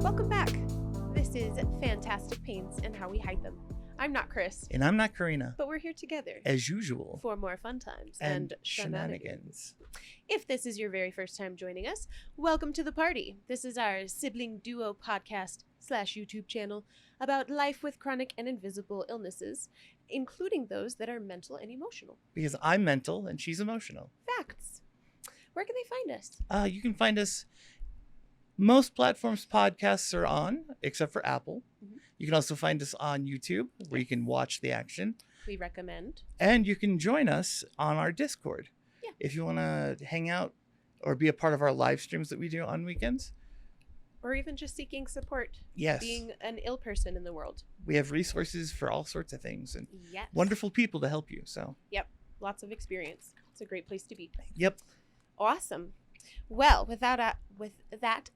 Welcome back. This is Fantastic Paints and How We Hide Them. I'm not Chris. And I'm not Karina. But we're here together. As usual. For more fun times and shenanigans. If this is your very first time joining us, welcome to the party. This is our sibling duo podcast / YouTube channel about life with chronic and invisible illnesses, including those that are mental and emotional. Because I'm mental and she's emotional. Facts. Where can they find us? You can find us. Most platforms podcasts are on, except for Apple. Mm-hmm. You can also find us on YouTube, where you can watch the action. We recommend. And you can join us on our Discord. Yeah. If you want to hang out or be a part of our live streams that we do on weekends. Or even just seeking support. Yes. Being an ill person in the world. We have resources for all sorts of things and yes. wonderful people to help you. So. Yep. Lots of experience. It's a great place to be. Yep. Awesome. Well, with that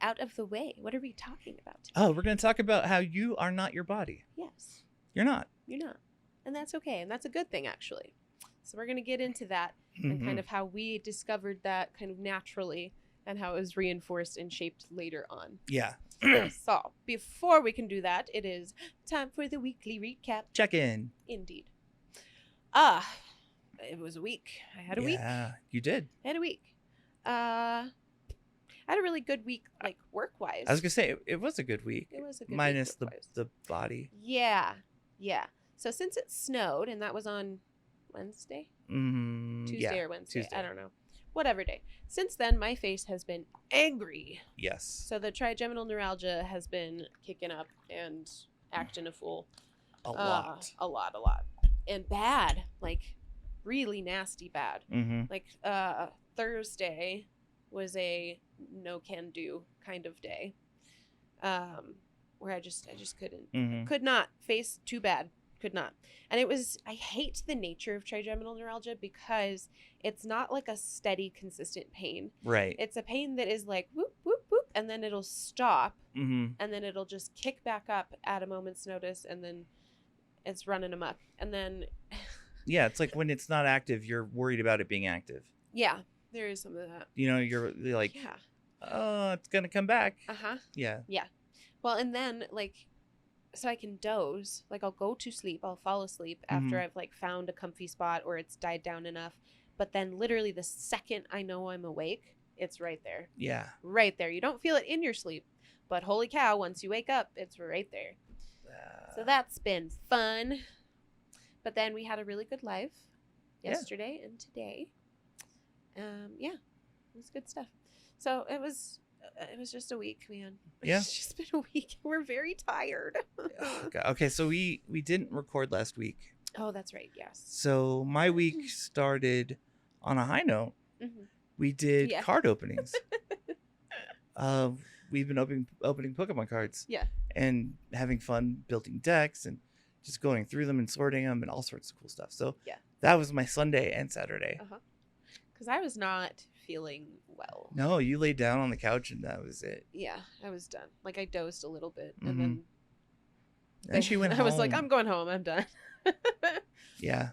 out of the way, what are we talking about today? Oh, we're going to talk about how you are not your body. Yes. You're not. You're not. And that's okay. And that's a good thing, actually. So we're going to get into that and kind of how we discovered that kind of naturally and how it was reinforced and shaped later on. Yeah. So before we can do that, it is time for the weekly recap. Check in. Indeed. It was a week. I had a week. Yeah, you did. I had a week. I had a really good week, like work-wise. I was gonna say it was a good week. It was a good minus week the body. Yeah. So since it snowed, and that was on Wednesday, Tuesday or Wednesday, Tuesday. I don't know, whatever day. Since then, my face has been angry. Yes. So the trigeminal neuralgia has been kicking up and acting a fool. A lot, and bad, like really nasty bad. Mm-hmm. Like Thursday was a no can do kind of day, where I just couldn't, could not face too bad, could not. And I hate the nature of trigeminal neuralgia because it's not like a steady, consistent pain. Right. It's a pain that is like whoop, whoop, whoop, and then it'll stop, and then it'll just kick back up at a moment's notice, and then it's running amok. And then yeah, it's like when it's not active, you're worried about it being active. Yeah, there is some of that. You know, you're like, yeah, oh, it's gonna come back. Yeah. Well, and then like, so I can doze. Like I'll go to sleep, I'll fall asleep after I've like found a comfy spot or it's died down enough. But then literally the second I know I'm awake, it's right there. Yeah. Right there. You don't feel it in your sleep, but holy cow, once you wake up, it's right there. So that's been fun. But then we had a really good live yesterday and today. Yeah, it was good stuff. So it was just a week, man. Yeah. It's just been a week. We're very tired. Okay, so we didn't record last week. Oh, that's right. Yes. So my week started on a high note. Mm-hmm. We did card openings. We've been opening Pokemon cards. Yeah. And having fun building decks and just going through them and sorting them and all sorts of cool stuff. So that was my Sunday and Saturday. Because I was not feeling well. No, you laid down on the couch and that was it. Yeah, I was done. Like I dozed a little bit and then she went home. I was like, I'm going home. I'm done. Yeah.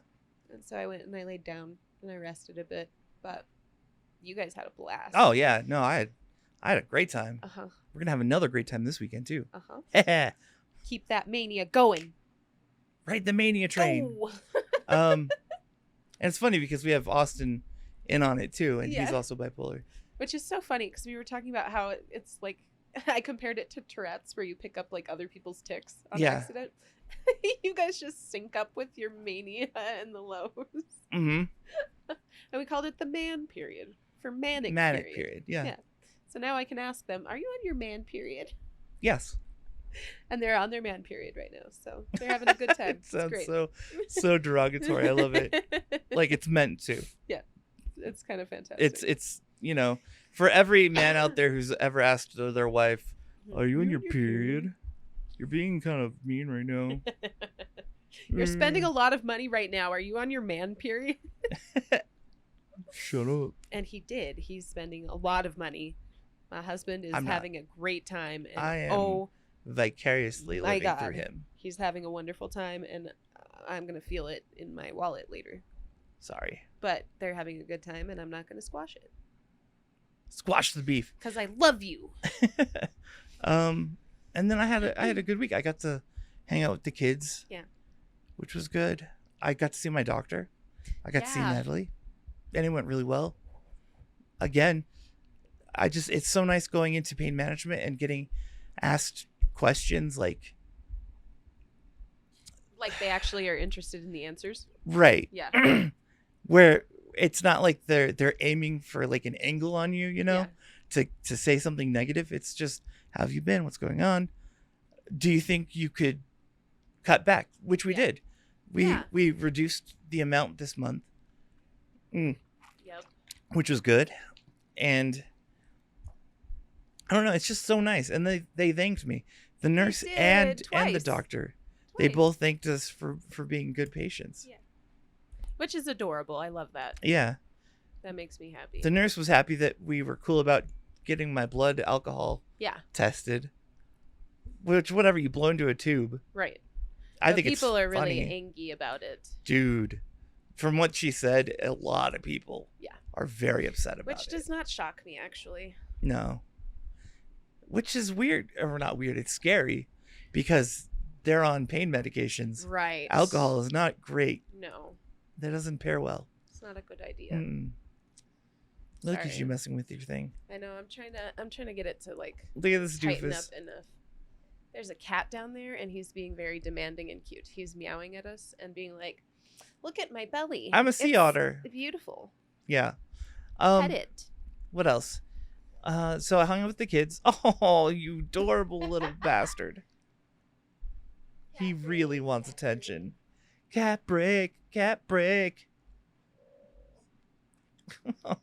And so I went and I laid down and I rested a bit. But you guys had a blast. Oh yeah, no, I had a great time. We're gonna have another great time this weekend too. Keep that mania going. Ride the mania train. And it's funny because we have Austin in on it too, and he's also bipolar. Which is so funny because we were talking about how it's like I compared it to Tourette's, where you pick up like other people's tics on accident. You guys just sync up with your mania and the lows. And we called it the man period for manic period. Yeah. So now I can ask them, are you on your man period? Yes. And they're on their man period right now, so they're having a good time. It sounds so derogatory. I love it. Like it's meant to. Yeah, it's kind of fantastic. It's for every man out there who's ever asked their wife, "Are you in your period? You're being kind of mean right now. You're spending a lot of money right now. Are you on your man period?" Shut up. And he did. He's spending a lot of money. My husband is having a great time. And I am vicariously living through him. He's having a wonderful time, and I'm going to feel it in my wallet later. Sorry. But they're having a good time, and I'm not going to squash it. Squash the beef. Because I love you. And then I had a good week. I got to hang out with the kids. Yeah. Which was good. I got to see my doctor. I got to see Natalie. And it went really well. Again, it's so nice going into pain management and getting asked questions like they actually are interested in the answers. Right. Yeah. Where it's not like they're aiming for like an angle on you, you know, to say something negative. It's just, how have you been? What's going on? Do you think you could cut back? Which we did. We reduced the amount this month. Yep. Which was good. And I don't know, it's just so nice. And they thanked me. The nurse and the doctor. Twice. They both thanked us for being good patients. Yeah. Which is adorable. I love that. Yeah. That makes me happy. The nurse was happy that we were cool about getting my blood alcohol tested. Which, whatever, you blow into a tube. Right. I think people it's are really funny. angry about it. Dude, from what she said, a lot of people are very upset about it. Which does not shock me, actually. No. Which is weird. Or not weird. It's scary because they're on pain medications. Right. Alcohol is not great. No. That doesn't pair well. It's not a good idea. Look at you messing with your thing. I know. I'm trying to get it to like look at this tighten doofus. up enough. There's a cat down there, and he's being very demanding and cute. He's meowing at us and being like, "Look at my belly. I'm a sea otter. Beautiful. Yeah. Pet it." What else? So I hung out with the kids. Oh, you adorable little bastard. He really wants attention. Cat break. Cat break.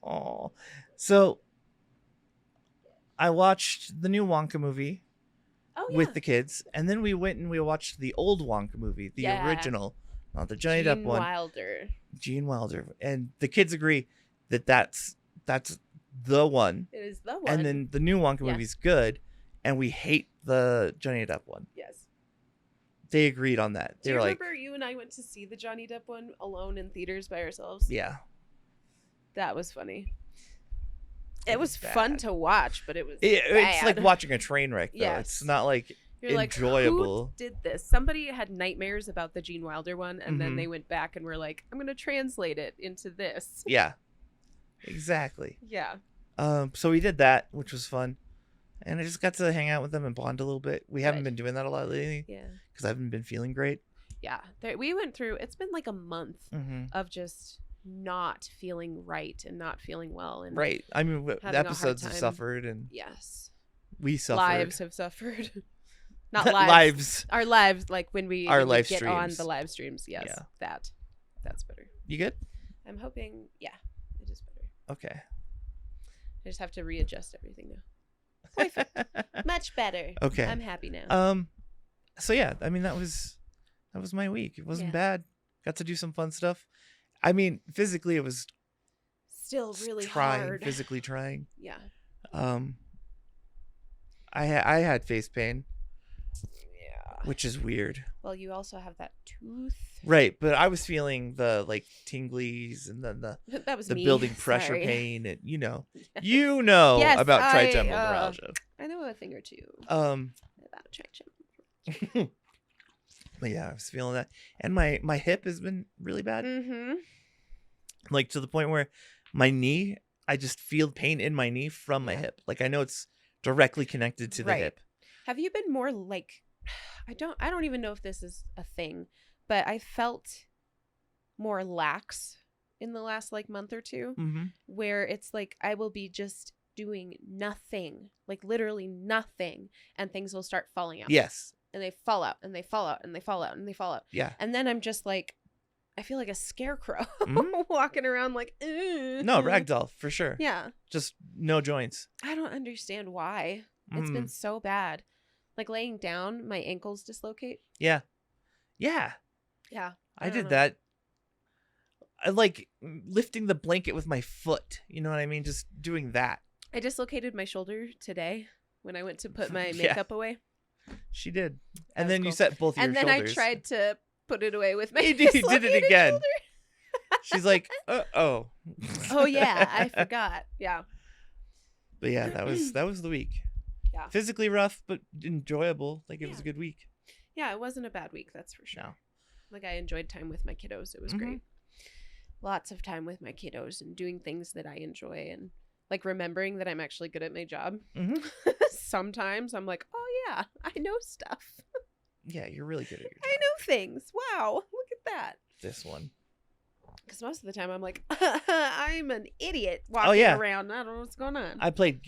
Oh. So I watched the new Wonka movie with the kids, and then we went and we watched the old Wonka movie, the original, not the Johnny Depp one. Gene Wilder. And the kids agree that that's the one. It is the one. And then the new Wonka movie's good, and we hate the Johnny Depp one. Yes. They agreed on that. Do you remember you and I went to see the Johnny Depp one alone in theaters by ourselves? Yeah. That was funny. It was fun to watch, but it was it's like watching a train wreck, though. Yes. It's not like You're enjoyable. Like, who did this? Somebody had nightmares about the Gene Wilder one, and then they went back and were like, I'm going to translate it into this. Yeah. Exactly. Yeah. So we did that, which was fun. And I just got to hang out with them and bond a little bit. We haven't been doing that a lot lately. Yeah. Because I haven't been feeling great. Yeah. We went through, it's been like a month of just not feeling right and not feeling well. And right. I mean, the episodes have suffered. And yes. We suffered. Lives have suffered. Not lives. Our lives, like when we get streams. On the live streams. Yes. Yeah. That's better. You good? I'm hoping, yeah, it is better. Okay. I just have to readjust everything now. Perfect. Much better. Okay. I'm happy now. So yeah, I mean that was my week. It wasn't bad. Got to do some fun stuff. I mean, physically it was still really hard. Physically trying. Yeah. I had face pain. Yeah. Which is weird. Well, you also have that tooth. Right, but I was feeling the like tinglies and then the building pressure pain, and you know yes, about trigeminal neuralgia. I know a thing or two about trigeminal. But yeah, I was feeling that, and my hip has been really bad. Like to the point where my knee, I just feel pain in my knee from my hip. Like I know it's directly connected to the hip. Have you been more like? I don't even know if this is a thing, but I felt more lax in the last like month or two, where it's like I will be just doing nothing, like literally nothing, and things will start falling out. Yes. And they fall out and they fall out and they fall out and they fall out. Yeah. And then I'm just like, I feel like a scarecrow walking around like, no, ragdoll for sure. Yeah. Just no joints. I don't understand why. It's been so bad. Like laying down, my ankles dislocate. Yeah. Yeah. Yeah. I did that. I like lifting the blanket with my foot. You know what I mean? Just doing that. I dislocated my shoulder today when I went to put my makeup away. She did. And then you set both your shoulders. And then I tried to put it away with my You did it again. She's like, oh. Oh, yeah. I forgot. Yeah. But yeah, that was the week. Yeah. Physically rough, but enjoyable. Like, it was a good week. Yeah, it wasn't a bad week, that's for sure. No. Like, I enjoyed time with my kiddos. It was great. Lots of time with my kiddos and doing things that I enjoy, and like remembering that I'm actually good at my job. Sometimes I'm like, oh yeah, I know stuff. Yeah, you're really good at your job. I know things. Wow, look at that. This one. Because most of the time I'm like, I'm an idiot walking around. I don't know what's going on. I played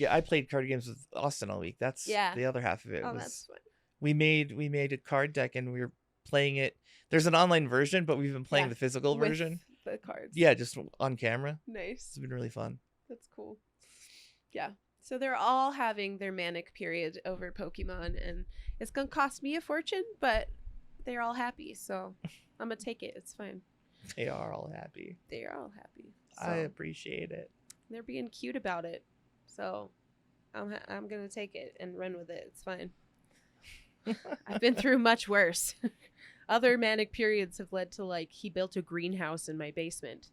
card games with Austin all week. That's the other half of it. That's fun. We made a card deck and we were playing it. There's an online version, but we've been playing the physical version. The cards. Yeah, just on camera. Nice. It's been really fun. That's cool. Yeah. So they're all having their manic period over Pokemon, and it's going to cost me a fortune, but they're all happy. So I'm going to take it. It's fine. They are all happy. They are all happy. So I appreciate it. They're being cute about it. So I'm going to take it and run with it. It's fine. I've been through much worse. Other manic periods have led to, like, he built a greenhouse in my basement.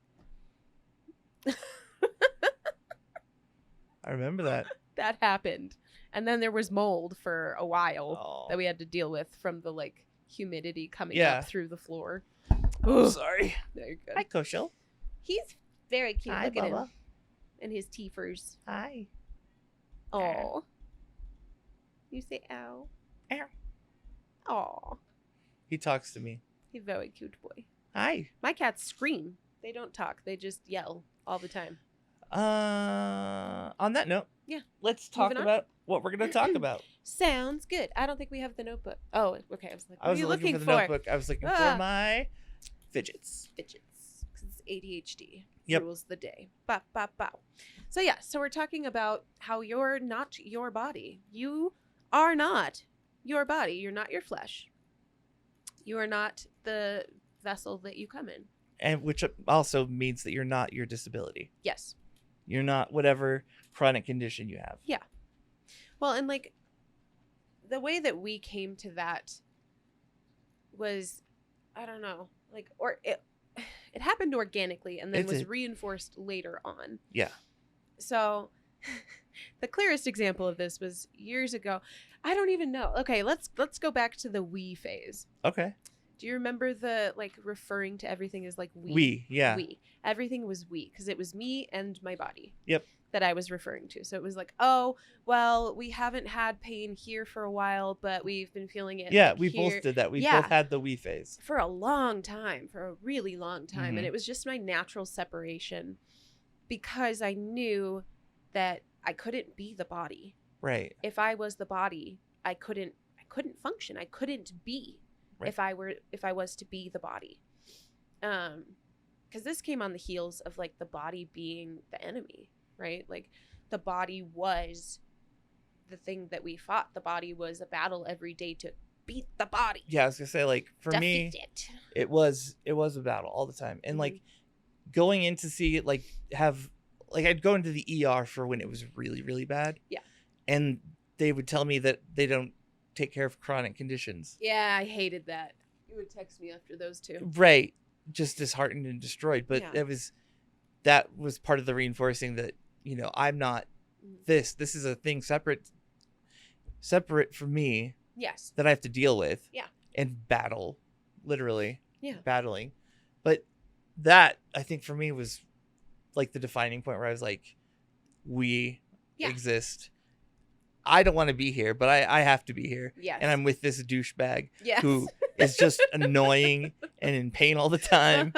I remember that. That happened. And then there was mold for a while that we had to deal with from the, like, humidity coming up through the floor. Oh, sorry. No, you're good. Hi, Koshel. He's very cute. Hi, Look at him. Bubba. And his teethers. Hi. Oh. You say ow. Ow. Aw. He talks to me. He's a very cute boy. Hi. My cats scream. They don't talk. They just yell all the time. On that note, let's talk about what we're going to talk about. Sounds good. I don't think we have the notebook. Oh, okay. I was like, what are you looking for? The notebook. I was looking for my fidgets. Fidgets. Because it's ADHD. Yep. Rules the day. Bow, bow, bow. So, yeah. So, we're talking about how you're not your body. You are not your body. You're not your flesh. You are not the vessel that you come in. And which also means that you're not your disability. Yes. You're not whatever chronic condition you have. Yeah. Well, and like the way that we came to that was, I don't know, like, or it happened organically and then was reinforced later on. Yeah. So the clearest example of this was years ago. I don't even know. Okay, let's go back to the we phase. Okay. Do you remember the, like, referring to everything as, like, we? We, yeah. We. Everything was we, because it was me and my body. Yep. That I was referring to. So it was like, oh, well, we haven't had pain here for a while, but we've been feeling it. Yeah, like, we here. both did that. We both had the we phase. For a long time, for a really long time. And it was just my natural separation because I knew that I couldn't be the body. Right. If I was the body, I couldn't function. I couldn't be. Right. If I was to be the body. Because this came on the heels of, like, the body being the enemy, right? Like, the body was the thing that we fought. The body was a battle every day to beat the body. Yeah, I was gonna say, like, for me, it was a battle all the time. And like going in to see it, like, I'd go into the ER for when it was really, really bad. Yeah. And they would tell me that they don't take care of chronic conditions. Yeah, I hated that. You would text me after those two. Right. Just disheartened and destroyed. But that was part of the reinforcing that, you know, I'm not this. This is a thing separate from me. Yes. That I have to deal with. Yeah. And battle. Literally. Yeah. Battling. But that, I think, for me was like the defining point where I was like, we exist. I don't want to be here, but I have to be here. Yes. And I'm with this douchebag who is just annoying and in pain all the time.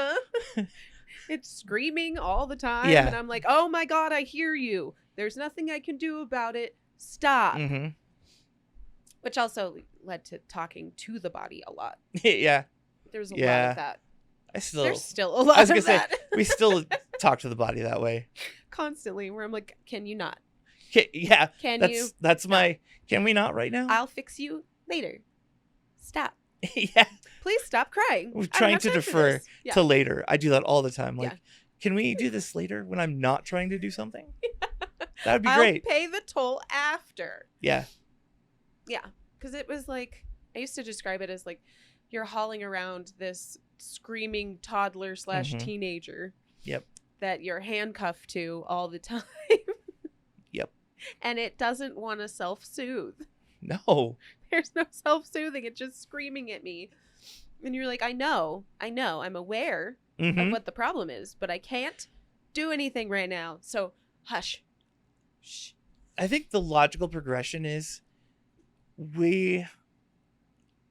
It's screaming all the time. Yeah. And I'm like, oh my God, I hear you. There's nothing I can do about it. Stop. Mm-hmm. Which also led to talking to the body a lot. Yeah. There's a lot of that. There's still a lot of that. I was going to say, we still talk to the body that way. Constantly, where I'm like, can you not? Yeah. That's my, can we not right now? I'll fix you later. Stop. Yeah. Please stop crying. We're trying to defer to later. I do that all the time. Like, can we do this later when I'm not trying to do something? That would be great. I'll pay the toll after. Yeah. Yeah. Because it was like, I used to describe it as like, you're hauling around this screaming toddler / teenager. Yep. That you're handcuffed to all the time. Yep. And it doesn't want to self-soothe. No. There's no self-soothing. It's just screaming at me. And you're like, I know. I'm aware of what the problem is, but I can't do anything right now. So hush. Shh. I think the logical progression is we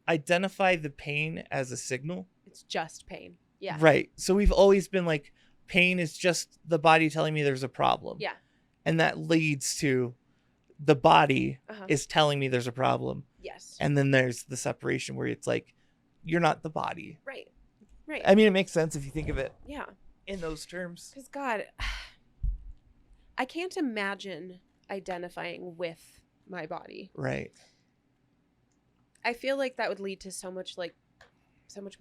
identify the pain as a signal. It's just pain. Yeah. Right. So we've always been like, pain is just the body telling me there's a problem. Yeah. And that leads to the body is telling me there's a problem. Yes. And then there's the separation where it's like, you're not the body. Right. Right. I mean, it makes sense if you think of it yeah. in those terms. Because, God, I can't imagine identifying with my body. Right. I feel like that would lead to so much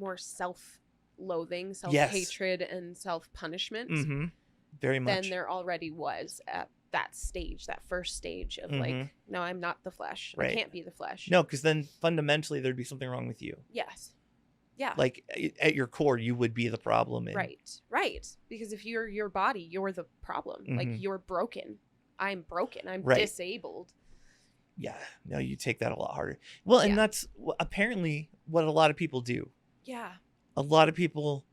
more self-loathing, self-hatred, and self-punishment. Very much. Than there already was at that stage, that first stage of like, no, I'm not the flesh. Right. I can't be the flesh. No, because then fundamentally there'd be something wrong with you. Yes. Yeah. Like at your core, you would be the problem. And... Right. Because if you're your body, you're the problem. Like you're broken. I'm broken. I'm disabled. Yeah. No, you take that a lot harder. Well, and that's apparently what a lot of people do. Yeah. A lot of people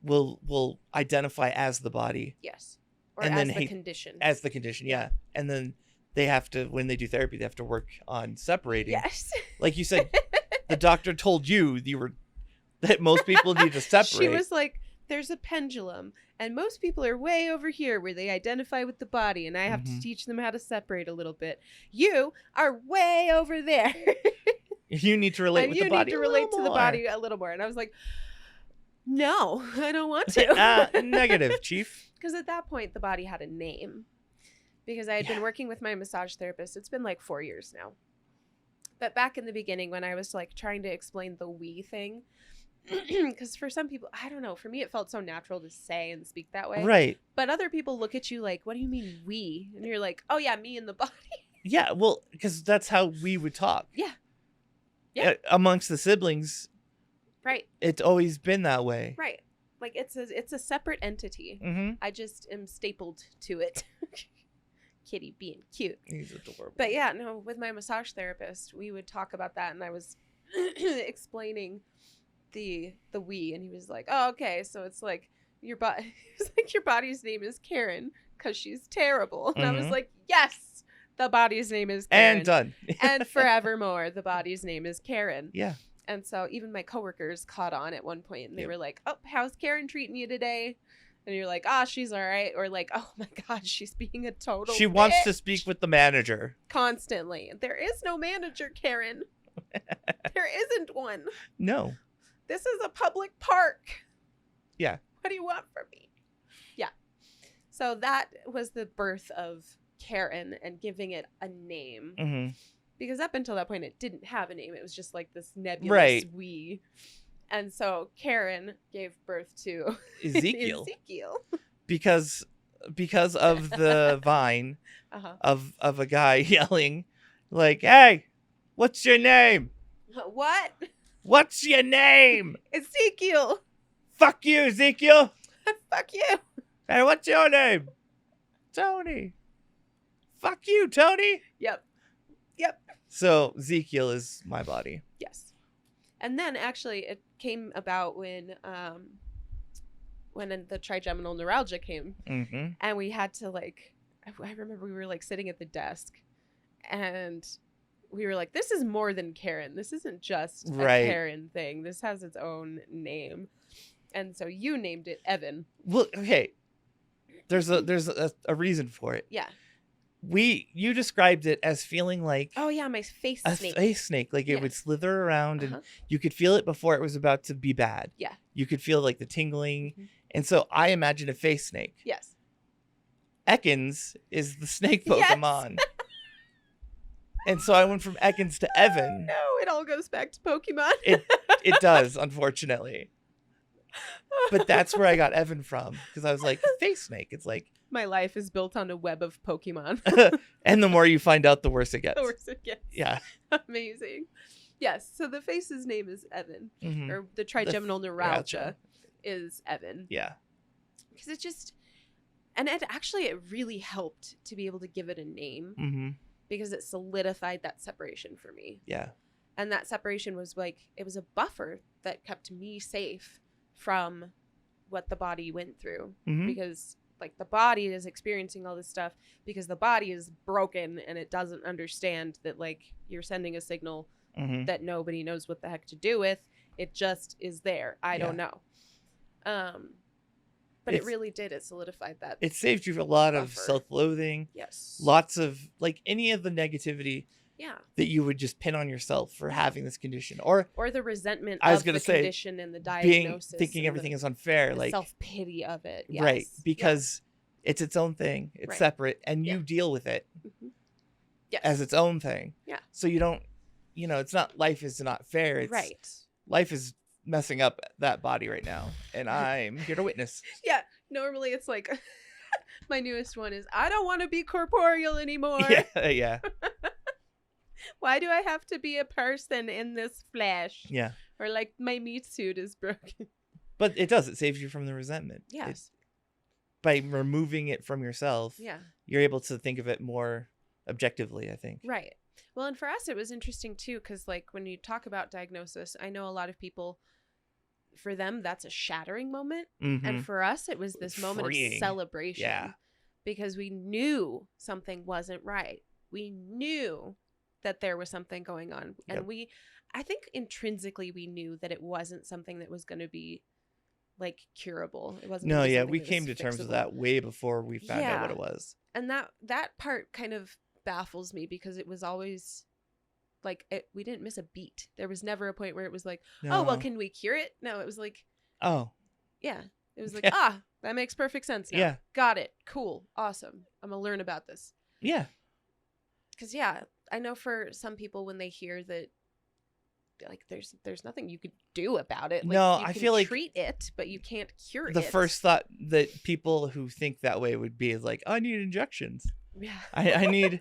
will identify as the body. Yes. Or and as then the condition. As the condition, yeah. And then they have to, when they do therapy, they have to work on separating. Yes. Like you said, the doctor told you that most people need to separate. She was like, there's a pendulum, and most people are way over here where they identify with the body, and I have to teach them how to separate a little bit. You are way over there. You need to relate with the body. You need to relate to the body a little more. And I was like, no, I don't want to. Negative, chief. Because at that point, the body had a name. Because I had been working with my massage therapist. It's been like 4 years now. But back in the beginning, when I was like trying to explain the we thing, because for some people, I don't know, for me, it felt so natural to say and speak that way. Right. But other people look at you like, what do you mean we? And you're like, oh yeah, me and the body. Yeah, well, because that's how we would talk. Yeah. Yeah. Amongst the siblings. Right. It's always been that way. Right. Like it's a separate entity. I just am stapled to it. Kitty being cute. He's adorable. But yeah, no, with my massage therapist, we would talk about that, and I was explaining the we, and he was like, "Oh, okay, so it's like your body. It's like your body's name is Karen because she's terrible." And I was like, "Yes, the body's name is Karen, and done, and forevermore, the body's name is Karen." Yeah. And so even my coworkers caught on at one point, and they were like, "Oh, how's Karen treating you today?" And you're like, she's all right. Or like, oh my God, she's being a total She bitch. wants to speak with the manager. Constantly. There is no manager, Karen. There isn't one. No. This is a public park. Yeah. What do you want from me? Yeah. So that was the birth of Karen and giving it a name. Because up until that point, it didn't have a name. It was just like this nebulous we. And so Karen gave birth to Ezekiel. Because of the vine of a guy yelling like, "Hey, what's your name? What? What's your name? Ezekiel. Fuck you, Ezekiel. Fuck you. Hey, what's your name? Tony. Fuck you, Tony. Yep. So Ezekiel is my body. Yes. And then actually it came about when the trigeminal neuralgia came, and we had to like, I remember we were like sitting at the desk, and we were like, this is more than Karen. This isn't just a Karen thing. This has its own name. And so you named it Evan. Well, okay. There's a reason for it. Yeah. You described it as feeling like my face snake. A face snake, like it would slither around and you could feel it before it was about to be bad. Yeah. You could feel like the tingling. And so I imagine a face snake. Yes. Ekans is the snake Pokemon. And so I went from Ekans to Evan. No, it all goes back to Pokemon. It does, unfortunately. But that's where I got Evan from, because I was like, face snake. It's like, my life is built on a web of Pokemon. And the more you find out, the worse it gets. The worse it gets. Yeah. Amazing. Yes. So the face's name is Evan, or the trigeminal neuralgia is Evan. Yeah. Because it just, And it really helped to be able to give it a name because it solidified that separation for me. Yeah. And that separation was like, it was a buffer that kept me safe from what the body went through because like the body is experiencing all this stuff because the body is broken and it doesn't understand that like you're sending a signal that nobody knows what the heck to do with. It just is there. I don't know. But it really did. It solidified that. It saved you a lot of self-loathing. Yes. Lots of like any of the negativity. Yeah. That you would just pin on yourself for having this condition, or the resentment of the condition and the diagnosis, thinking everything is unfair, the like self-pity of it. Yes. Right, because it's its own thing. It's separate, and you deal with it as its own thing. Yeah. So you don't, it's not, life is not fair. It's life is messing up that body right now, and I'm here to witness. Yeah. Normally it's like my newest one is I don't want to be corporeal anymore. Yeah. Why do I have to be a person in this flesh? Yeah. Or like my meat suit is broken. But it does. It saves you from the resentment. Yes. By removing it from yourself, you're able to think of it more objectively, I think. Right. Well, and for us, it was interesting too, because like when you talk about diagnosis, I know a lot of people, for them, that's a shattering moment. And for us, it was this moment of celebration. Yeah. Because we knew something wasn't right. We knew that there was something going on. And I think intrinsically we knew that it wasn't something that was going to be like curable. It wasn't. No, yeah, we came to terms with that way before we found out what it was. And that part kind of baffles me because it was always like we didn't miss a beat. There was never a point where it was like, oh, well, can we cure it? No, it was like, oh, yeah. It was like, that makes perfect sense now. Yeah. Got it. Cool. Awesome. I'm going to learn about this. Yeah. Because, I know for some people when they hear that, like, there's nothing you could do about it. Like, no, you I can feel like treat it, but you can't cure it. The first thought that people who think that way would be is like, I need injunctions. Yeah. I need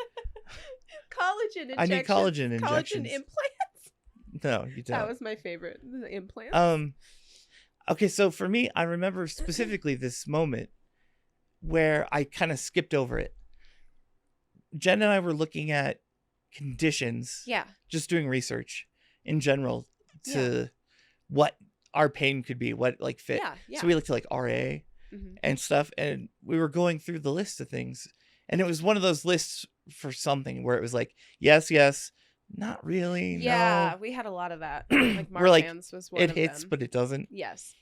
collagen injections. I need collagen injections. Collagen implants. No, you don't. That was my favorite. The implants. Okay, so for me, I remember specifically this moment where I kind of skipped over it. Jen and I were looking at conditions. Yeah. Just doing research in general to what our pain could be, what like fit. Yeah. So we looked at like RA and stuff, and we were going through the list of things, and it was one of those lists for something where it was like, yes, not really. Yeah, no. We had a lot of that. Like Marfan's was one of them. It hits, but it doesn't. Yes.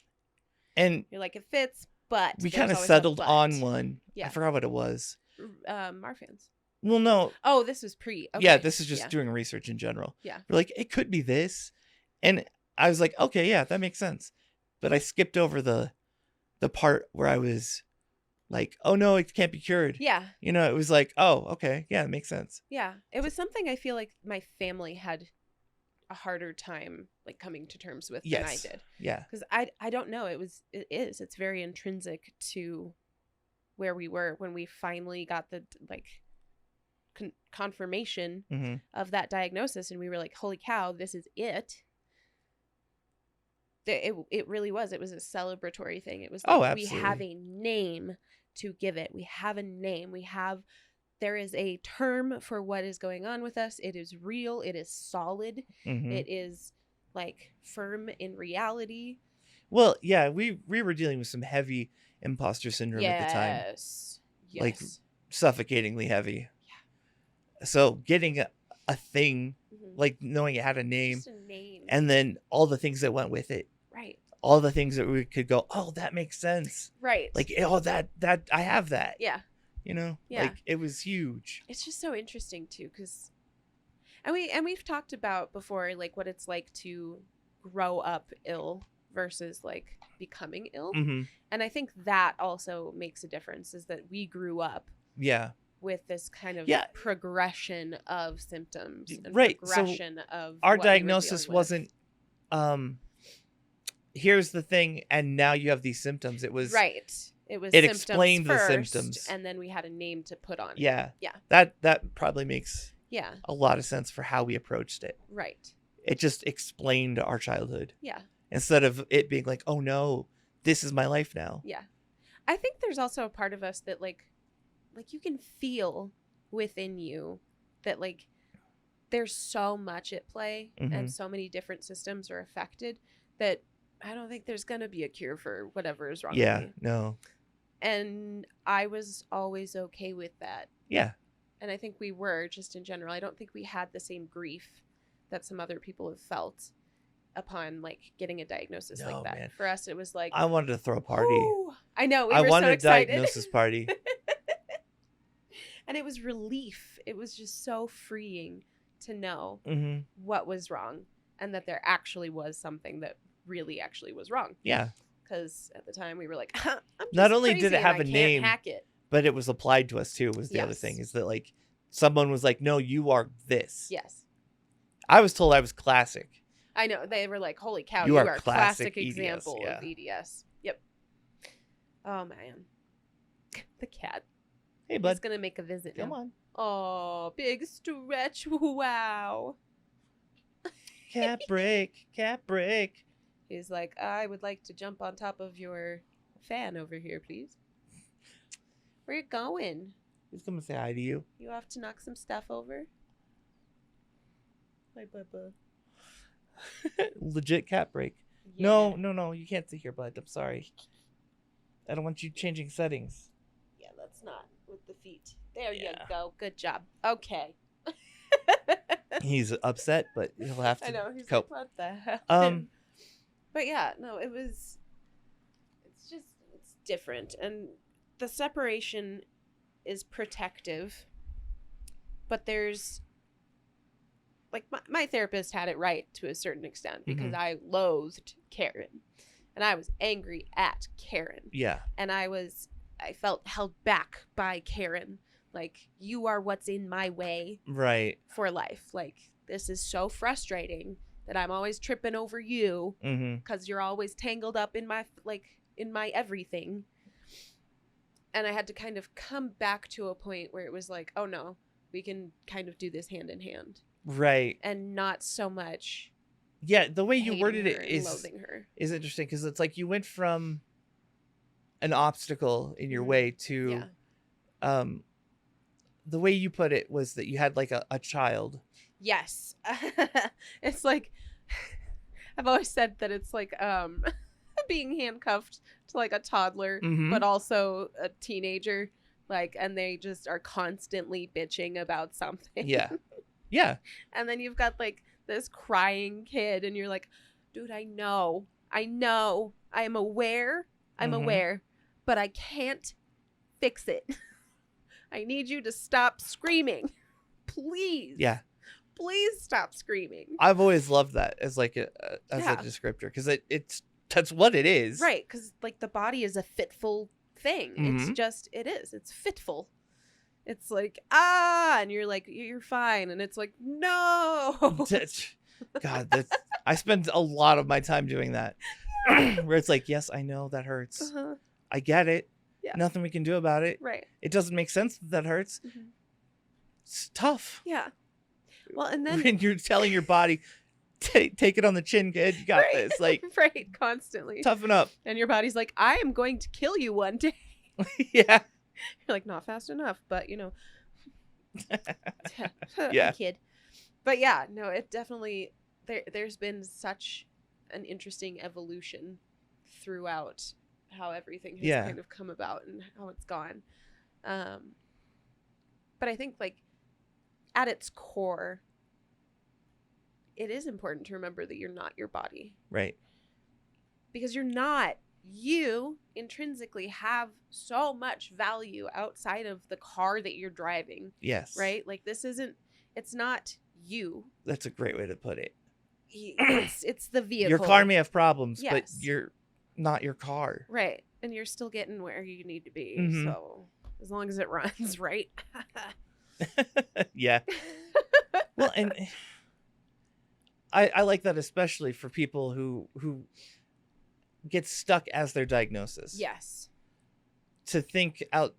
And you're like, it fits, but we kind of settled on one. Yeah. I forgot what it was. Marfan's. Well, no. Oh, this was pre. Okay. Yeah, this is just doing research in general. Yeah. We're like, it could be this. And I was like, okay, yeah, that makes sense. But I skipped over the part where I was like, oh, no, it can't be cured. Yeah. It was like, oh, okay. Yeah, it makes sense. Yeah. It was something I feel like my family had a harder time like coming to terms with than I did. Yeah. Because I don't know. It's very intrinsic to where we were when we finally got the like confirmation of that diagnosis, and we were like, holy cow, this is it. It really was. It was a celebratory thing. It was like, we have a name to give it. We have a name. There is a term for what is going on with us. It is real. It is solid. It is like firm in reality. Well, yeah, we were dealing with some heavy imposter syndrome at the time. Yes. Like suffocatingly heavy. So getting a thing, like knowing it had a name, and then all the things that went with it. Right. All the things that we could go, oh, that makes sense. Right. Like, oh, that I have that. Yeah. Yeah. Like it was huge. It's just so interesting too, because, and we've talked about before, like what it's like to grow up ill versus like becoming ill. And I think that also makes a difference, is that we grew up. Yeah. With this kind of progression of symptoms and progression of our diagnosis wasn't here's the thing and now you have these symptoms. It was it explained first, the symptoms, and then we had a name to put on it. Yeah. That probably makes a lot of sense for how we approached it. Right. It just explained our childhood. Yeah. Instead of it being like, oh no, this is my life now. Yeah. I think there's also a part of us that like you can feel within you that like there's so much at play and so many different systems are affected that I don't think there's going to be a cure for whatever is wrong with me. No. And I was always okay with that. Yeah. And I think we were just in general. I don't think we had the same grief that some other people have felt upon like getting a diagnosis like that. Man. For us, it was like I wanted to throw a party. I know. I wanted so excited. A diagnosis party. And it was relief. It was just so freeing to know what was wrong and that there actually was something that really actually was wrong. Yeah. Because at the time we were like, I'm just not only did it have a name, hack it. But it was applied to us too. Was the other thing is that like someone was like, no, you are this. Yes. I was told I was classic. I know. They were like, holy cow, you are a classic example of EDS. Yep. Oh man. The cat. Hey, bud. He's going to make a visit now. Come on. Oh, big stretch. Wow. Cat break. Cat break. He's like, I would like to jump on top of your fan over here, please. Where you going? He's going to say hi to you. You off to knock some stuff over? Hi, Bubba. Legit cat break. Yeah. No. You can't sit here, bud. I'm sorry. I don't want you changing settings. Yeah, that's not with the feet. There you go. Good job. Okay. He's upset, but he'll have to I know. He's cope. like, what the hell? But yeah, no, it's different. And the separation is protective. But there's, like, my therapist had it right to a certain extent because I loathed Karen. And I was angry at Karen. Yeah. And I felt held back by Karen. Like, you are what's in my way. Right. For life. Like, this is so frustrating that I'm always tripping over you because you're always tangled up in my everything. And I had to kind of come back to a point where it was like, oh no, we can kind of do this hand in hand. Right. And not so much. Yeah, the way you worded it is interesting because it's like you went from an obstacle in your way to the way you put it was that you had like a child. Yes. It's like I've always said that it's like being handcuffed to like a toddler but also a teenager, like, and they just are constantly bitching about something. Yeah. And then you've got like this crying kid and you're like, dude, I know I'm aware but I can't fix it. I need you to stop screaming, please. Yeah, please stop screaming. I've always loved that as like a descriptor because that's what it is, right? Because like the body is a fitful thing. It's fitful. It's like, and you're like, you're fine. And it's like, no. God, I spend a lot of my time doing that. Where it's like, yes, I know that hurts. I get it. Yeah. Nothing we can do about it. Right. It doesn't make sense that hurts. It's tough. Yeah. Well, and then when you're telling your body, take it on the chin, kid. You got this. Like, right. Constantly. Toughen up. And your body's like, I am going to kill you one day. Yeah. You're like, not fast enough, but you know. Yeah. Kid. But yeah, no, it definitely, there's been such an interesting evolution throughout how everything has kind of come about and how it's gone. But I think like at its core, it is important to remember that you're not your body. Right. Because you're not. You intrinsically have so much value outside of the car that you're driving. Yes. Right? Like it's not you. That's a great way to put it. It's the vehicle. Your car may have problems, but you're not your car. Right. And you're still getting where you need to be. So as long as it runs, right? Yeah. Well, and I like that especially for people who get stuck as their diagnosis. Yes. To think of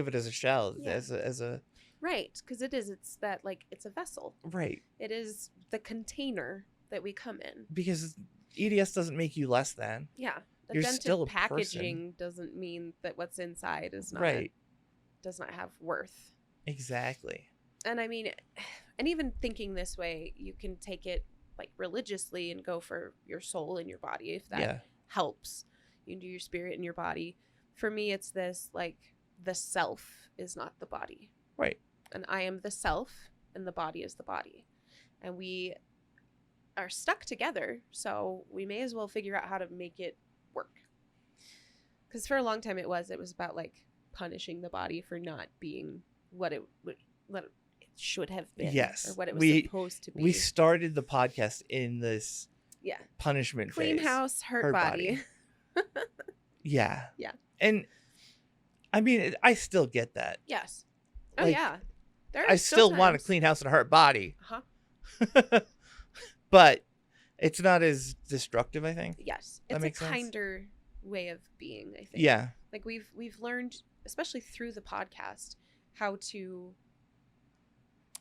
it as a shell, as a right, because it's that like it's a vessel. Right. It is the container that we come in. Because EDS doesn't make you less than. Yeah. you're dented still a packaging person. doesn't mean that what's inside is not Right. does not have worth. Exactly. And I mean, and even thinking this way, you can take it like religiously and go for your soul and your body if that helps. You can do your spirit and your body. For me, it's this like the self is not the body. Right. And I am the self and the body is the body. And we are stuck together, so we may as well figure out how to make it work. Because for a long time it was about like punishing the body for not being what it should have been. Yes. Or what it was supposed to be. We started the podcast in this punishment clean phase. house, hurt body. Yeah. Yeah. And I mean, I still get that. Yes. Oh, like, yeah. I still want a clean house and a hurt body. Uh-huh. But it's not as destructive, I think. Yes. It's a kinder way of being, I think. Yeah. Like we've learned, especially through the podcast, how to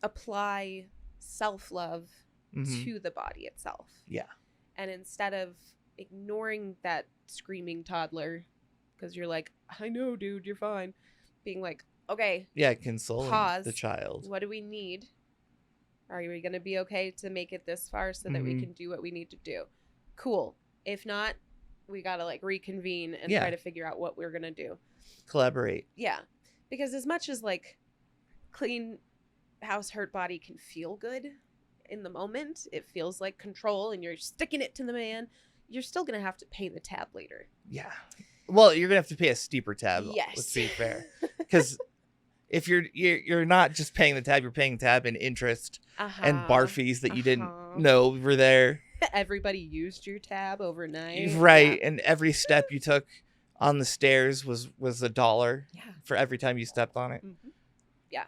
apply self-love to the body itself. Yeah. And instead of ignoring that screaming toddler, because you're like, I know, dude, you're fine. Being like, okay. Yeah, consoling pause. The child. What do we need? Are we going to be okay to make it this far so that we can do what we need to do? Cool. If not, we got to like reconvene and try to figure out what we're going to do. Collaborate. Yeah. Because as much as like clean house, hurt body can feel good in the moment, it feels like control and you're sticking it to the man, you're still going to have to pay the tab later. Yeah. Well, you're going to have to pay a steeper tab. Yes. Let's be fair. Because if you're not just paying the tab, you're paying tab in interest and bar fees that you didn't know were there. Everybody used your tab overnight. Right. Yeah. And every step you took on the stairs was $1 for every time you stepped on it. Mm-hmm. Yeah.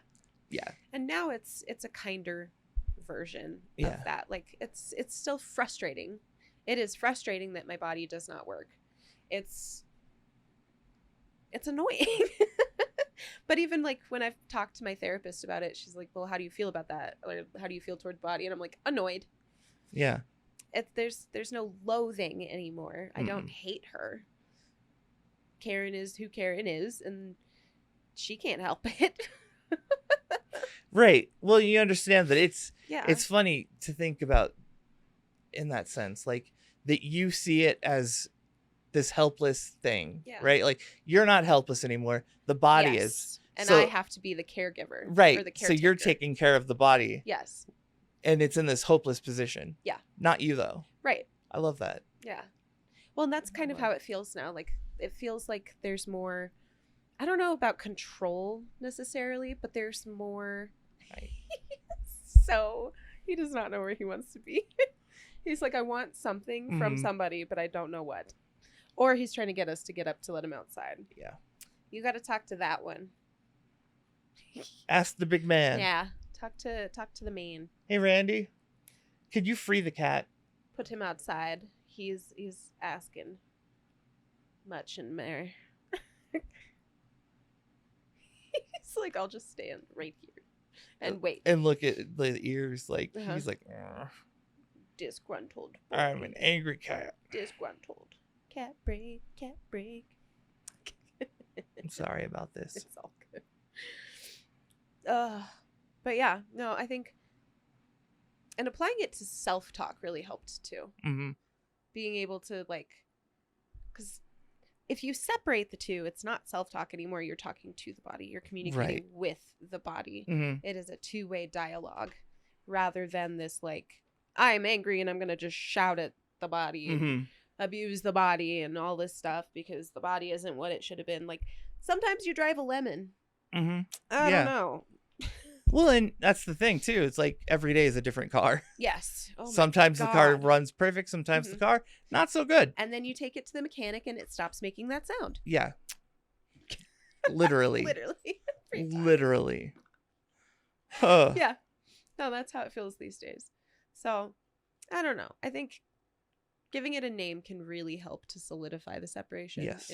Yeah. And now it's a kinder version of that. Like it's still frustrating. It is frustrating that my body does not work. It's annoying. But even like when I've talked to my therapist about it, she's like, well, how do you feel about that? Or how do you feel toward the body? And I'm like, annoyed. Yeah. There's no loathing anymore. I don't hate her. Karen is who Karen is, and she can't help it. Right. Well, you understand that it's funny to think about in that sense, like that you see it as this helpless thing, right? Like you're not helpless anymore. The body is. And so, I have to be the caregiver. Right. Or the so you're taking care of the body. Yes. And it's in this hopeless position. Yeah. Not you, though. Right. I love that. Yeah. Well, and that's kind of how it feels now. Like, it feels like there's more, I don't know about control necessarily, but there's more. Right. So, he does not know where he wants to be. He's like, I want something from somebody, but I don't know what. Or he's trying to get us to get up to let him outside. Yeah. You got to talk to that one. Ask the big man. Yeah. Talk to the man. Hey, Randy, could you free the cat? Put him outside. He's asking much and more. He's like, I'll just stand right here and wait. And look at the ears like, he's like, disgruntled. I'm an angry cat. Disgruntled. Cat break, cat break. I'm sorry about this. It's all good. But yeah, no, I think, and applying it to self-talk really helped too. Mm-hmm. Being able to like, because if you separate the two, it's not self-talk anymore. You're talking to the body. You're communicating with the body. Mm-hmm. It is a two-way dialogue rather than this like, I'm angry and I'm going to just shout at the body and abuse the body and all this stuff because the body isn't what it should have been. Like sometimes you drive a lemon. I don't know. Well, and that's the thing too. It's like every day is a different car. Yes. Oh sometimes the car runs perfect. Sometimes the car not so good. And then you take it to the mechanic and it stops making that sound. Yeah. Literally. Literally. Yeah. No, that's how it feels these days. So, I don't know. I think giving it a name can really help to solidify the separation. Yes.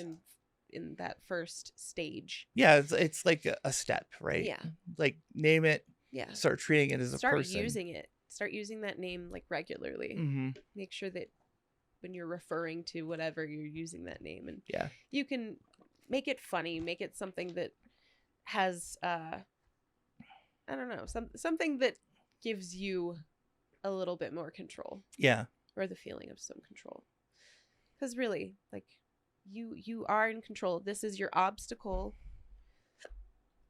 In that first stage. Yeah, it's like a step, right? Yeah. Like name it. Yeah. Start treating it as a person. Start using it. Start using that name like regularly. Make sure that when you're referring to whatever you're using that name. And yeah, you can make it funny, make it something that has I don't know, something that gives you a little bit more control. Yeah. Or the feeling of some control. Because really, like, you are in control. This is your obstacle.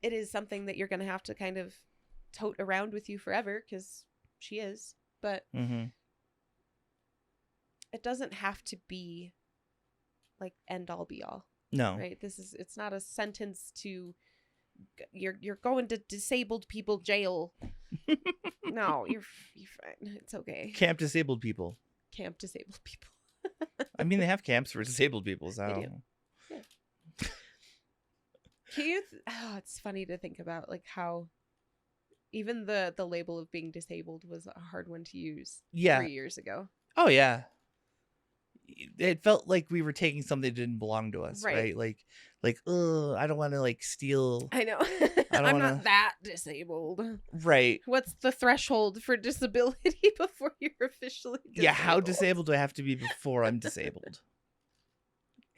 It is something that you're going to have to kind of tote around with you forever, because she is. But it doesn't have to be like end all be all. No. Right? It's not a sentence to you're going to disabled people jail. No, you're fine. It's okay. Camp disabled people. Camp disabled people. I mean, they have camps for disabled people, so. They do. Yeah. It's funny to think about, like, how even the label of being disabled was a hard one to use 3 years ago. Oh, yeah. It felt like we were taking something that didn't belong to us, right? Like, I don't want to, like, steal. I know. I'm not that disabled. Right. What's the threshold for disability before you're officially disabled? Yeah, how disabled do I have to be before I'm disabled?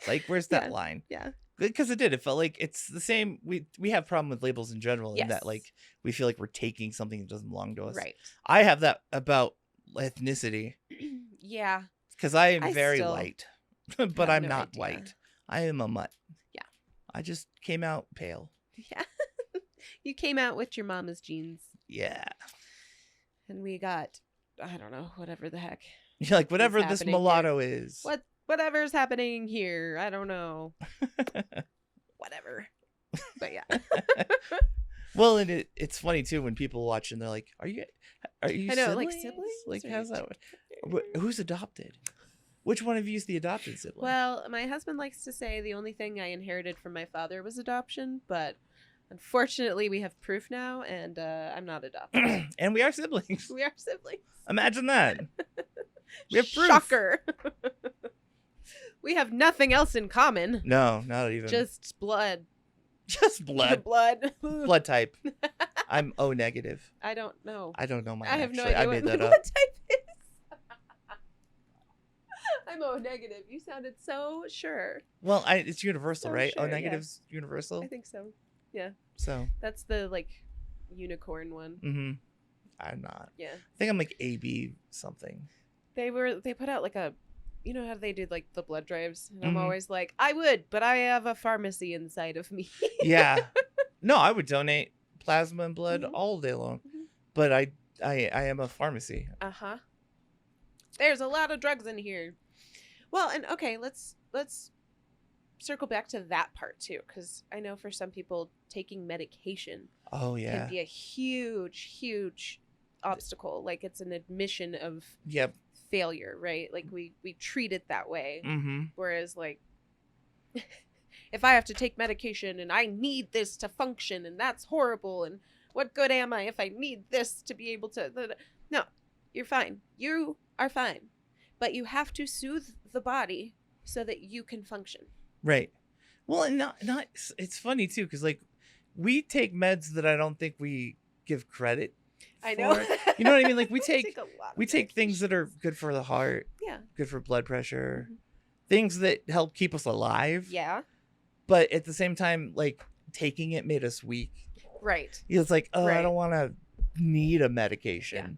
Like, where's that line? Yeah. Because it felt like it's the same. We have problem with labels in general, in that, like, we feel like we're taking something that doesn't belong to us. Right. I have that about ethnicity. Yeah. Because I am very white, but I'm not idea. white. I am a mutt. Yeah. I just came out pale. Yeah. You came out with your mama's genes. Yeah. And we got, I don't know, whatever the heck. You're like, whatever this mulatto is. Whatever's happening here. I don't know. Whatever. But yeah. Well, and it's funny too when people watch and they're like, "Are you I know, siblings? like siblings? Like, how's that? Who's adopted? Which one of you is the adopted sibling?" Well, my husband likes to say the only thing I inherited from my father was adoption, but unfortunately, we have proof now, and I'm not adopted. And we are siblings. We are siblings. Imagine that. We have proof. Shocker. We have nothing else in common. No, not even. Just blood. Just blood. Blood type. I'm O negative. I don't know. I don't know my. I have actually. no idea I made that up. what type is. I'm O negative. You sounded so sure. Well, it's universal, So right? sure, O negative's universal. I think so. Yeah. So that's the like unicorn one. Mm-hmm. I'm not. Yeah. I think I'm like AB something. They put out like a, you know how they did like the blood drives? And Mm-hmm. I'm always like, I would, but I have a pharmacy inside of me. Yeah. No, I would donate plasma and blood all day long. Mm-hmm. But I am a pharmacy. Uh-huh. There's a lot of drugs in here. Well, and okay, let's circle back to that part too, because I know for some people taking medication can be a huge obstacle. Like, it's an admission of failure, right? Like, we treat it that way. Mm-hmm. Whereas, like, if I have to take medication and I need this to function, and that's horrible, and what good am I if I need this to be able to... No, you're fine. You are fine. But you have to soothe the body so that you can function. Right. Well, and not it's funny too, because like we take meds that I don't think we give credit for. I know. You know what I mean? Like we we take things that are good for the heart. Yeah. Good for blood pressure. Mm-hmm. Things that help keep us alive. Yeah. But at the same time, like taking it made us weak. Right. It's like, I don't want to need a medication. Yeah.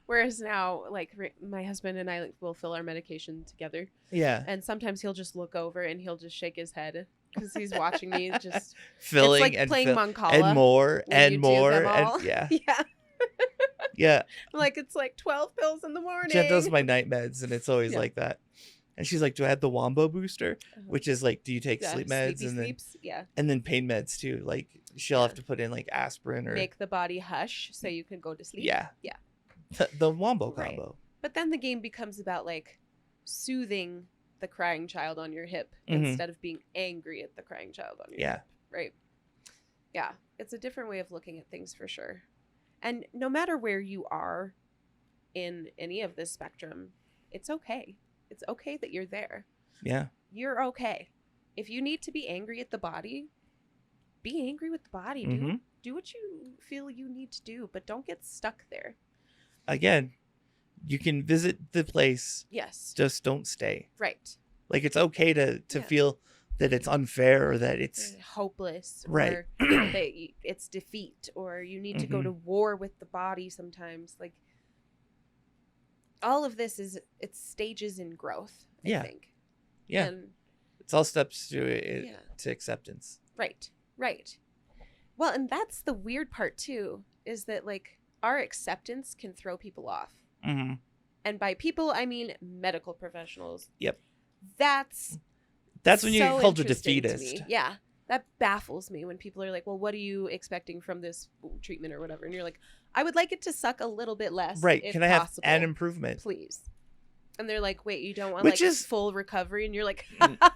Whereas now, like, my husband and I will fill our medication together. Yeah. And sometimes he'll just look over and he'll just shake his head because he's watching me just filling, it's like and playing Mancala and more and more and yeah. Yeah. Like, it's like 12 pills in the morning. Jen does my night meds, and it's always like that. And she's like, "Do I have the Wombo booster?" Which is like, do you take sleep meds and then pain meds too? Like, she'll have to put in like aspirin or make the body hush so you can go to sleep. Yeah. Yeah. The Wombo combo. But then the game becomes about like soothing the crying child on your hip instead of being angry at the crying child on your hip. Right. Yeah. It's a different way of looking at things for sure. And no matter where you are in any of this spectrum, it's okay. It's okay that you're there. Yeah. You're okay. If you need to be angry at the body, be angry with the body. Do what you feel you need to do, but don't get stuck there. Again, You can visit the place. Yes. Just don't stay. Right. Like, it's okay to feel that it's unfair or that it's hopeless, right. Or that it's defeat, or you need to go to war with the body sometimes. Like, all of this it's stages in growth, I think. Yeah. And it's all steps to acceptance. Right. Right. Well, and that's the weird part too, is that like our acceptance can throw people off. Mm-hmm. And by people, I mean medical professionals. Yep. That's when you get called a defeatist. Yeah. That baffles me when people are like, well, what are you expecting from this treatment or whatever? And you're like, I would like it to suck a little bit less. Right. If Can I have possible, an improvement? Please. And they're like, wait, you don't want full recovery? And you're like,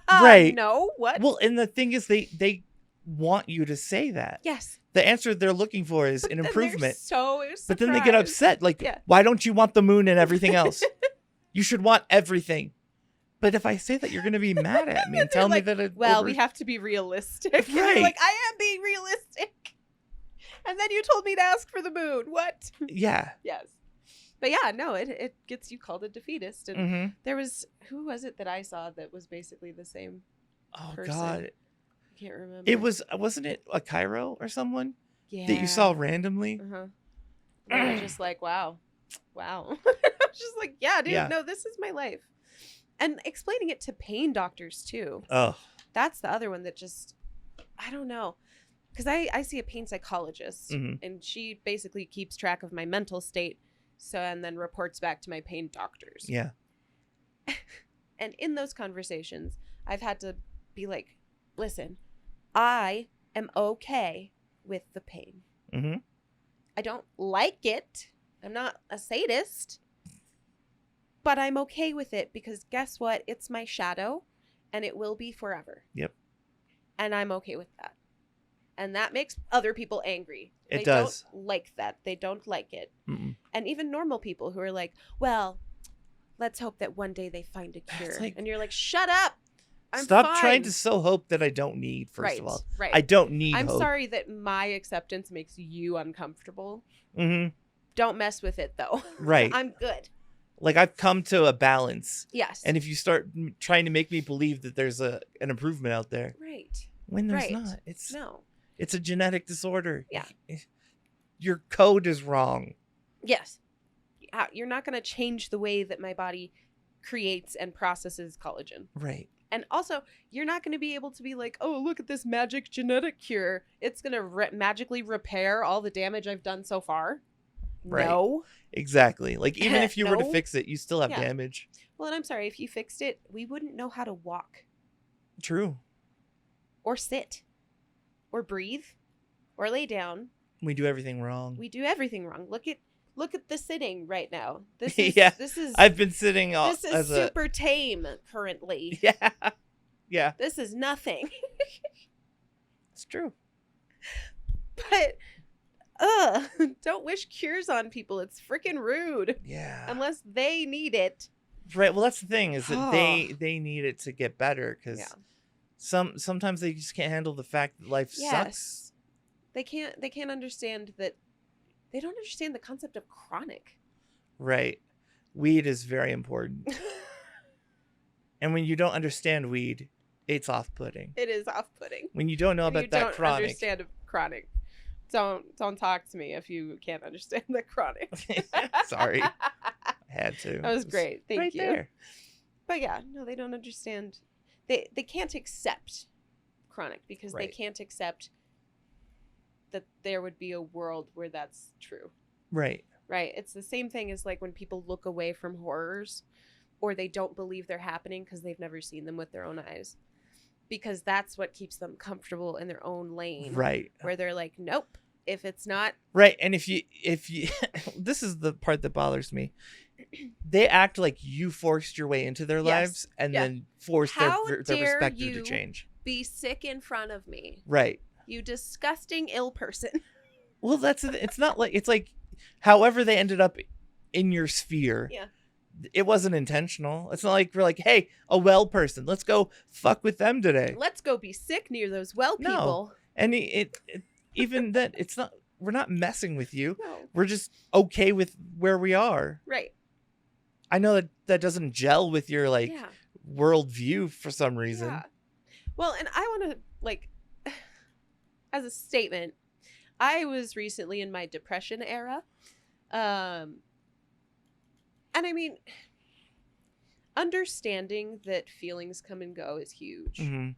right. No, what? Well, and the thing is, they want you to say that. Yes. The answer they're looking for is an improvement. So surprised. But then they get upset. Like, why don't you want the moon and everything else? You should want everything. But if I say that, you're going to be mad at me and tell me that we have to be realistic. Right. You're like, I am being realistic. And then you told me to ask for the moon. What? Yeah. Yes. But yeah, no, it gets you called a defeatist. And there was, who was it that I saw that was basically the same person? God. I can't remember. It wasn't it a Cairo or someone? Yeah. That you saw randomly? Uh-huh. And I was just like, wow. I was just like, yeah, dude, no, this is my life. And explaining it to pain doctors too. Oh. That's the other one that just, I don't know. Because I see a pain psychologist and she basically keeps track of my mental state. And then reports back to my pain doctors. Yeah. And in those conversations, I've had to be like, listen, I am okay with the pain. Mm-hmm. I don't like it. I'm not a sadist. But I'm okay with it because guess what? It's my shadow and it will be forever. Yep. And I'm okay with that. And that makes other people angry. It does. They don't like that. They don't like it. Mm-mm. And even normal people who are like, well, let's hope that one day they find a cure. And you're like, shut up. Stop trying to sow hope that I don't need, first of all. Right. I don't need I'm hope. sorry that my acceptance makes you uncomfortable. Mm-hmm. Don't mess with it, though. Right. I'm good. Like, I've come to a balance. Yes. And if you start trying to make me believe that there's an improvement out there. Right. When there's not. It's a genetic disorder. Yeah. Your code is wrong. Yes. You're not going to change the way that my body creates and processes collagen. Right. And also, you're not going to be able to be like, oh, look at this magic genetic cure. It's going to magically repair all the damage I've done so far. Right. No. Exactly. Like, even if you were to fix it, you still have damage. Well, and I'm sorry, if you fixed it, we wouldn't know how to walk. True. Or sit. Or breathe. Or lay down. We do everything wrong. We do everything wrong. Look at the sitting right now. This is this is I've been sitting this is super tame currently. Yeah. Yeah. This is nothing. It's true. But don't wish cures on people. It's freaking rude. Yeah. Unless they need it. Right. Well, that's the thing, is that they need it to get better, because sometimes they just can't handle the fact that life sucks. They can't understand that. They don't understand the concept of chronic. Right. Weed is very important. And when you don't understand weed, it's off-putting. It is off-putting. When you don't know about that chronic. You don't understand chronic. Don't talk to me if you can't understand the chronic. Sorry. I had to. That was great. Thank you. There. But yeah, no, they don't understand. They can't accept chronic because they can't accept that there would be a world where that's true. Right. Right. It's the same thing as like when people look away from horrors, or they don't believe they're happening because they've never seen them with their own eyes. Because that's what keeps them comfortable in their own lane. Right. Where they're like, nope, if it's not. Right. And if you this is the part that bothers me. They act like you forced your way into their lives and then forced their perspective to change. Be sick in front of me. Right. You disgusting ill person. Well, it's not like, it's like, however they ended up in your sphere. Yeah. It wasn't intentional. It's not like we're like, hey, a well person, let's go fuck with them today. Let's go be sick near those well people. No. And it even that, it's not, we're not messing with you. No. We're just okay with where we are. Right. I know that doesn't gel with your like Yeah. worldview for some reason. Yeah. Well, and I want to like, as a statement, I was recently in my depression era. And I mean, understanding that feelings come and go is huge. Mm-hmm.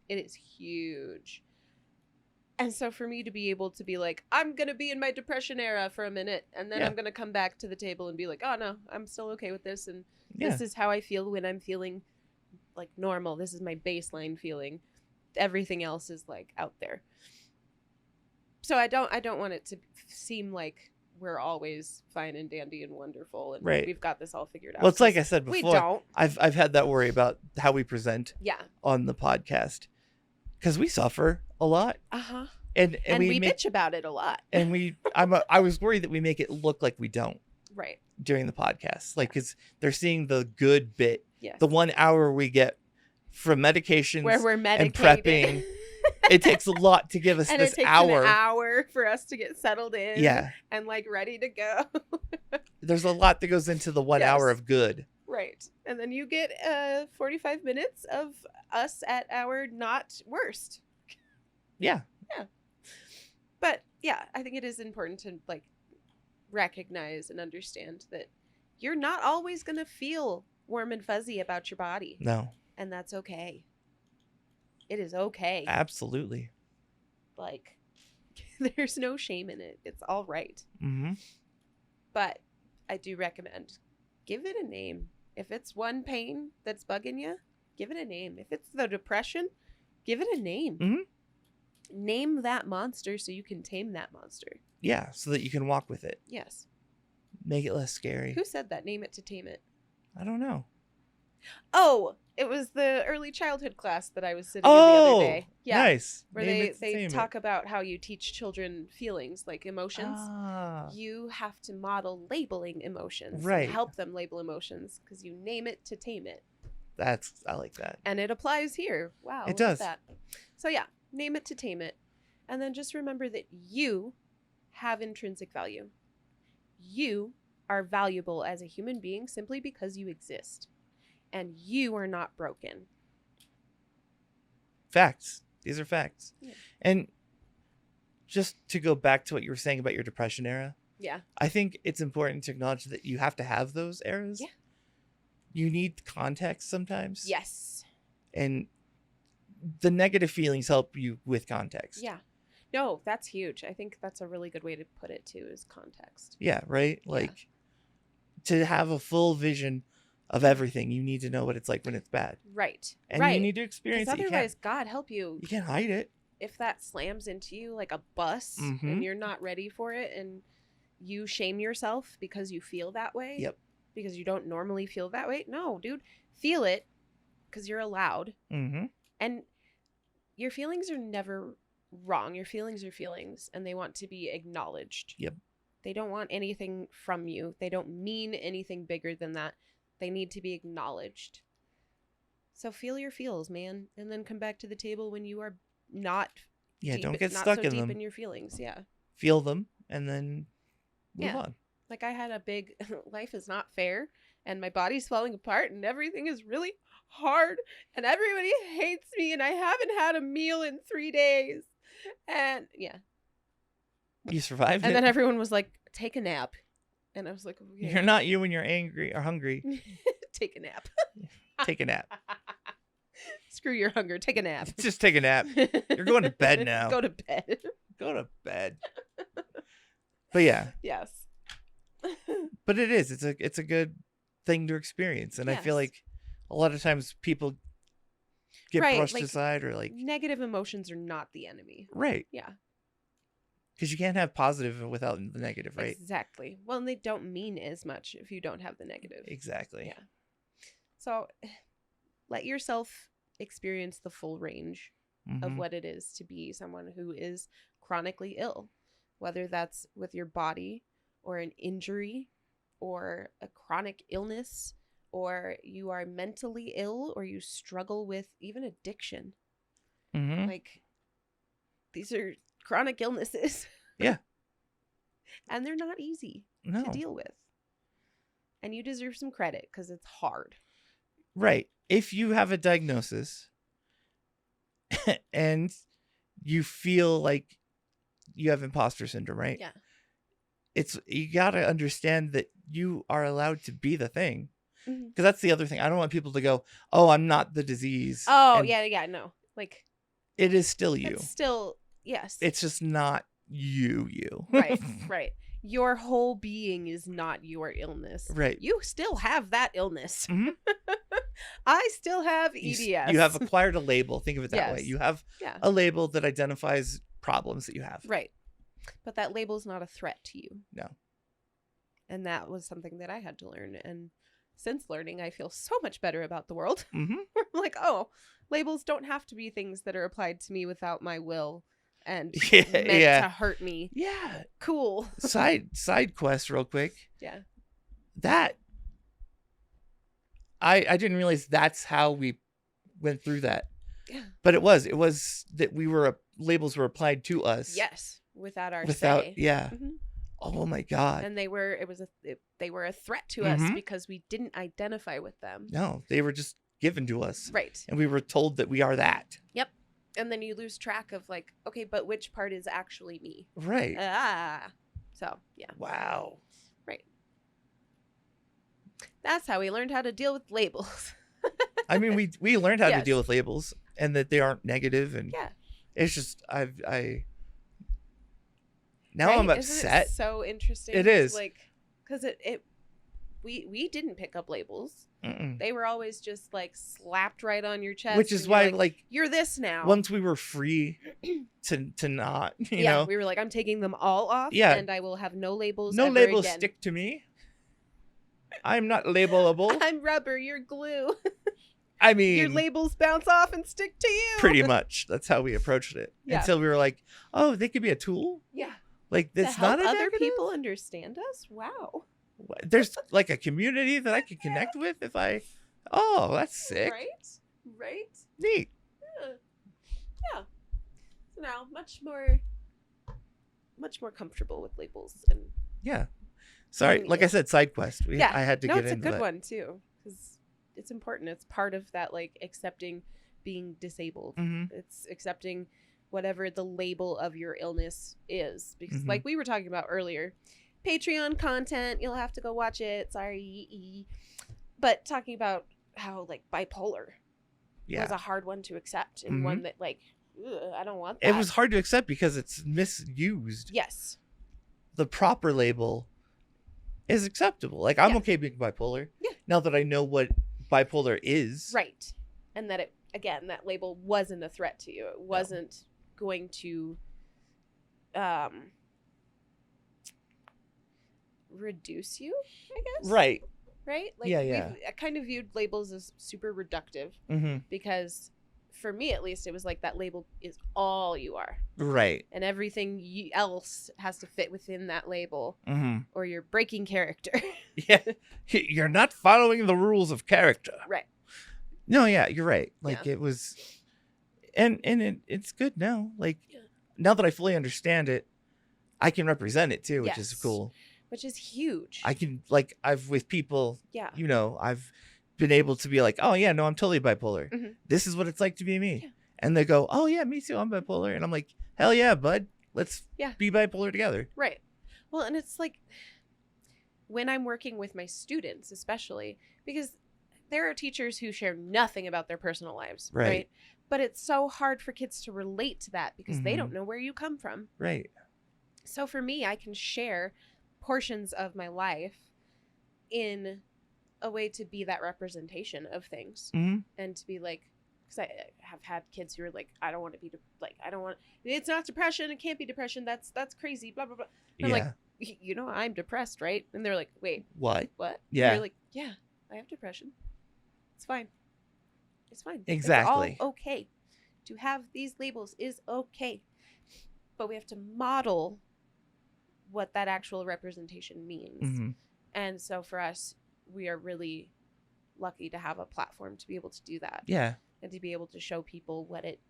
It is huge. And so for me to be able to be like, I'm going to be in my depression era for a minute, and then I'm going to come back to the table and be like, oh no, I'm still okay with this. And this is how I feel when I'm feeling like normal. This is my baseline feeling. Everything else is like out there. So I don't want it to seem like we're always fine and dandy and wonderful and we've got this all figured out. Well, it's like I said before. We don't. I've had that worry about how we present on the podcast because we suffer a lot. Uh-huh. And we bitch about it a lot. And I was worried that we make it look like we don't. Right. During the podcast. Like, because they're seeing the good bit. Yes. The 1 hour we get from medications where we're and prepping. It takes a lot to give us and this it takes hour. An hour for us to get settled in. Yeah. And like ready to go. There's a lot that goes into the 1 hour of good. Right. And then you get 45 minutes of us at our not worst. Yeah. Yeah. But yeah, I think it is important to like recognize and understand that you're not always going to feel warm and fuzzy about your body. No. And that's okay. It is okay. Absolutely. Like, there's no shame in it. It's all right. Mm-hmm. But I do recommend, give it a name. If it's one pain that's bugging you, give it a name. If it's the depression, give it a name. Mm-hmm. Name that monster so you can tame that monster. Yeah, so that you can walk with it. Yes. Make it less scary. Who said that? Name it to tame it. I don't know. Oh, it was the early childhood class that I was sitting in the other day. Yeah. Nice. Where they talk about how you teach children feelings, like emotions. You have to model labeling emotions. Right. And help them label emotions because you name it to tame it. I like that. And it applies here. Wow. It does. That. So yeah, name it to tame it. And then just remember that you have intrinsic value. You are valuable as a human being simply because you exist. And you are not broken. Facts. These are facts. Yeah. And just to go back to what you were saying about your depression era. Yeah. I think it's important to acknowledge that you have to have those eras. Yeah. You need context sometimes. Yes. And the negative feelings help you with context. Yeah. No, that's huge. I think that's a really good way to put it too, is context. Yeah, right? Like to have a full vision of everything, you need to know what it's like when it's bad. Right. And you need to experience it. Otherwise, God help you. You can't hide it. If that slams into you like a bus and you're not ready for it and you shame yourself because you feel that way. Yep. Because you don't normally feel that way. No, dude. Feel it because you're allowed. Mm-hmm. And your feelings are never wrong. Your feelings are feelings and they want to be acknowledged. Yep. They don't want anything from you. They don't mean anything bigger than that. They need to be acknowledged. So feel your feels, man, and then come back to the table when you are not. Don't get not stuck so in deep them. In your feelings, yeah. Feel them and then move on. Like I had a big life is not fair, and my body's falling apart, and everything is really hard, and everybody hates me, and I haven't had a meal in 3 days, and you survived. And then everyone was like, "Take a nap." And I was like, okay. You're not you when you're angry or hungry. Take a nap. Take a nap. Screw your hunger. Take a nap. Just take a nap. You're going to bed now. Go to bed. Go to bed. But yeah. Yes. But it is. It's a good thing to experience. And I feel like a lot of times people get brushed aside or like. Negative emotions are not the enemy. Right. Yeah. Because you can't have positive without the negative, right? Exactly. Well, and they don't mean as much if you don't have the negative. Exactly. Yeah. So let yourself experience the full range of what it is to be someone who is chronically ill, whether that's with your body or an injury or a chronic illness, or you are mentally ill or you struggle with even addiction. Mm-hmm. Like, these are chronic illnesses. Yeah. And they're not easy to deal with. And you deserve some credit because it's hard. Right. If you have a diagnosis and you feel like you have imposter syndrome, right? Yeah. You got to understand that you are allowed to be the thing. Mm-hmm. Because that's the other thing. I don't want people to go, oh, I'm not the disease. Oh, and yeah, no. Like, it is still you. it's still, yes. It's just not you. Right. Your whole being is not your illness. Right. You still have that illness. Mm-hmm. I still have EDS. You have acquired a label. Think of it that way. You have a label that identifies problems that you have. Right. But that label is not a threat to you. No. And that was something that I had to learn. And since learning, I feel so much better about the world. Mm-hmm. I'm like, oh, labels don't have to be things that are applied to me without my will and meant to hurt me. Yeah. Cool. Side quest real quick. Yeah. That I didn't realize that's how we went through that. Yeah. But it was that labels were applied to us. Yes. Without our say. Yeah. Mm-hmm. Oh my God. And they were a threat to us because we didn't identify with them. No, they were just given to us. Right. And we were told that we are that. Yep. And then you lose track of like, okay, but which part is actually me? Right. So, yeah. Wow. Right. That's how we learned how to deal with labels. I mean, we learned how to deal with labels and that they aren't negative, and it's just now I'm upset. Isn't it so interesting? It is. Like, because we didn't pick up labels. Mm-mm. They were always just like slapped right on your chest. Which is why like you're this now. Once we were free to not, you know. We were like, I'm taking them all off. Yeah. And I will have no labels. No labels again. stick to me. I'm not labelable. I'm rubber. You're glue. I mean, your labels bounce off and stick to you. Pretty much. That's how we approached it. Yeah. Until we were like, oh, they could be a tool. Yeah. Like that's not a other negative? people understand us. Wow. There's like a community that I could connect with if I. Oh, that's sick. Right. Neat. Yeah. So now much more comfortable with labels and. Yeah. Sorry, like I said, side quest. I had to get into that. No, it's a good one too, because it's important. It's part of that, like accepting being disabled. Mm-hmm. It's accepting whatever the label of your illness is, because like we were talking about earlier, Patreon content, you'll have to go watch it. Sorry, but talking about how like bipolar was a hard one to accept, and one that like I don't want that. It was hard to accept because it's misused. Yes. The proper label is acceptable. Like I'm okay being bipolar. Yeah. Now that I know what bipolar is. Right. And that that label wasn't a threat to you. It wasn't going to reduce you, I guess. Right. Right? Like I kind of viewed labels as super reductive because for me at least it was like that label is all you are. Right. And everything else has to fit within that label or you're breaking character. Yeah. You're not following the rules of character. Right. No, yeah, you're right. Like it was and it's good now. Like now that I fully understand it, I can represent it too, which is cool. Which is huge. I can I've with people, you know, I've been able to be like, oh yeah, no, I'm totally bipolar. This is what it's like to be me. Yeah. And they go, oh yeah, me too, I'm bipolar. And I'm like, hell yeah, bud. Let's be bipolar together. Right. Well, and it's like when I'm working with my students, especially because there are teachers who share nothing about their personal lives. Right. But it's so hard for kids to relate to that because they don't know where you come from. Right. So for me, I can share portions of my life in a way to be that representation of things and to be like, because I have had kids who are like, I don't want to be I don't want, it's not depression, it can't be depression, that's crazy, blah blah blah. And I'm like, you know, I'm depressed, right? And they're like, wait, what yeah, and you're like, yeah, I have depression, it's fine, exactly, it's all okay to have these labels is okay, but we have to model what that actual representation means. And so for us, we are really lucky to have a platform to be able to do that. Yeah. And to be able to show people what it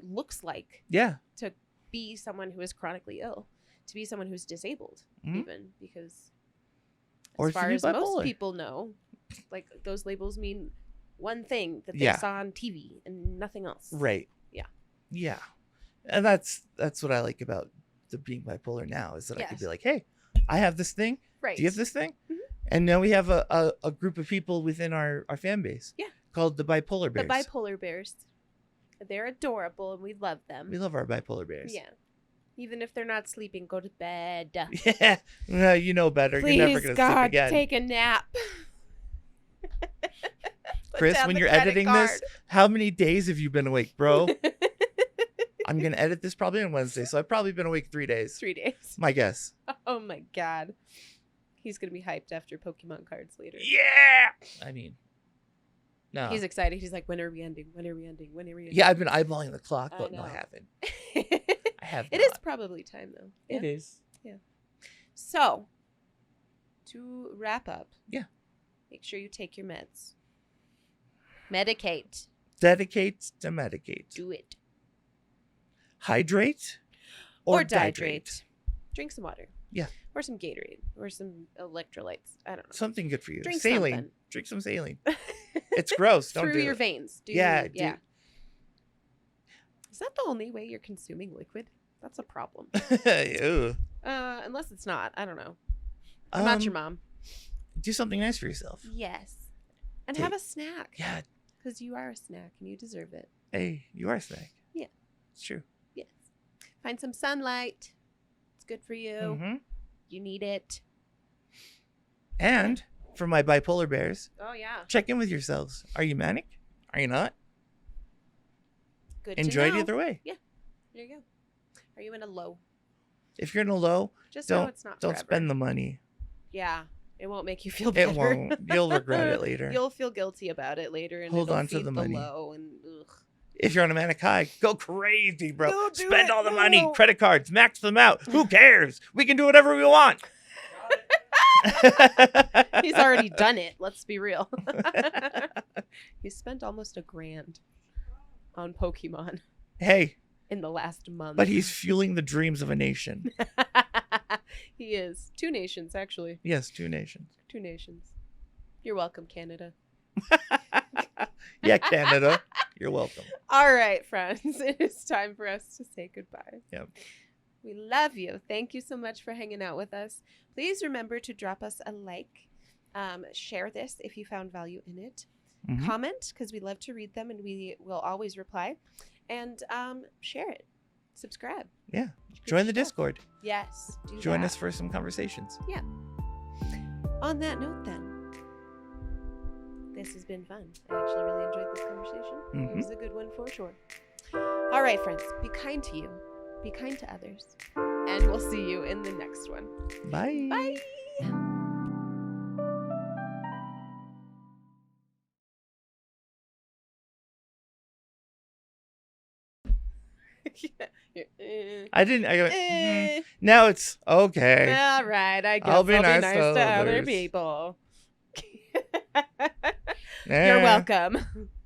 looks like. Yeah. To be someone who is chronically ill, to be someone who's disabled even, because Or as far as most people know, like those labels mean one thing that they saw on TV and nothing else. Right. Yeah. Yeah. And that's what I like about the being bipolar now, is that I could be like, hey, I have this thing. Right. Do you have this thing? Mm-hmm. And now we have a group of people within our fan base. Yeah. Called the Bipolar Bears. The Bipolar Bears. They're adorable and we love them. We love our bipolar bears. Yeah. Even if they're not sleeping, go to bed. Yeah. No, you know better. Please, you're never going to sleep again. Take a nap. Chris, when you're editing this, how many days have you been awake, bro? I'm going to edit this probably on Wednesday, so I've probably been awake 3 days. 3 days. My guess. Oh my God. He's going to be hyped after Pokemon cards later. Yeah! I mean, no. He's excited. He's like, when are we ending? When are we ending? When are we ending? Yeah, I've been eyeballing the clock, but no, I haven't. I have not. It is probably time, though. Yeah. It is. Yeah. So, to wrap up. Yeah. Make sure you take your meds. Medicate. Dedicate to medicate. Do it. Hydrate or dihydrate. Drink some water. Yeah. Or some Gatorade. Or some electrolytes. I don't know. Something good for you. Drink saline. Something. Drink some saline. It's gross. Don't do it. Through your veins. Yeah. Is that the only way you're consuming liquid? That's a problem. Ew. Unless it's not. I don't know. I'm not your mom. Do something nice for yourself. Yes. And have a snack. Yeah. Because you are a snack and you deserve it. Hey, you are a snack. Yeah. It's true. Yes. Find some sunlight. It's good for you. Mm-hmm. You need it. And for my bipolar bears. Oh, yeah. Check in with yourselves. Are you manic? Are you not? Good Enjoy to know. it either way. Yeah. There you go. Are you in a low? If you're in a low, just know it's not don't forever. Spend the money. Yeah. It won't make you feel better. It won't. You'll regret it later. You'll feel guilty about it later. And hold on to the money. Low and, ugh. If you're on a manic high, go crazy, bro. No, spend all the money. Credit cards, max them out. Who cares? We can do whatever we want. He's already done it. Let's be real. He spent almost $1,000 on Pokemon. Hey. In the last month. But he's fueling the dreams of a nation. He is. 2 nations, actually. Yes, 2 nations. 2 nations. You're welcome, Canada. Yeah, Canada. You're welcome. All right, friends. It is time for us to say goodbye. Yep. We love you. Thank you so much for hanging out with us. Please remember to drop us a like. Share this if you found value in it. Mm-hmm. Comment, because we love to read them and we will always reply. And share it. Subscribe. Yeah. Join the Discord. Yes. Join us for some conversations. Yeah. On that note, then, this has been fun. I actually really enjoyed this conversation. Mm-hmm. It was a good one for sure. All right, friends. Be kind to you. Be kind to others. And we'll see you in the next one. Bye. Bye. I didn't. I go, Now it's okay. All right. I guess I'll be nice to other people. You're welcome.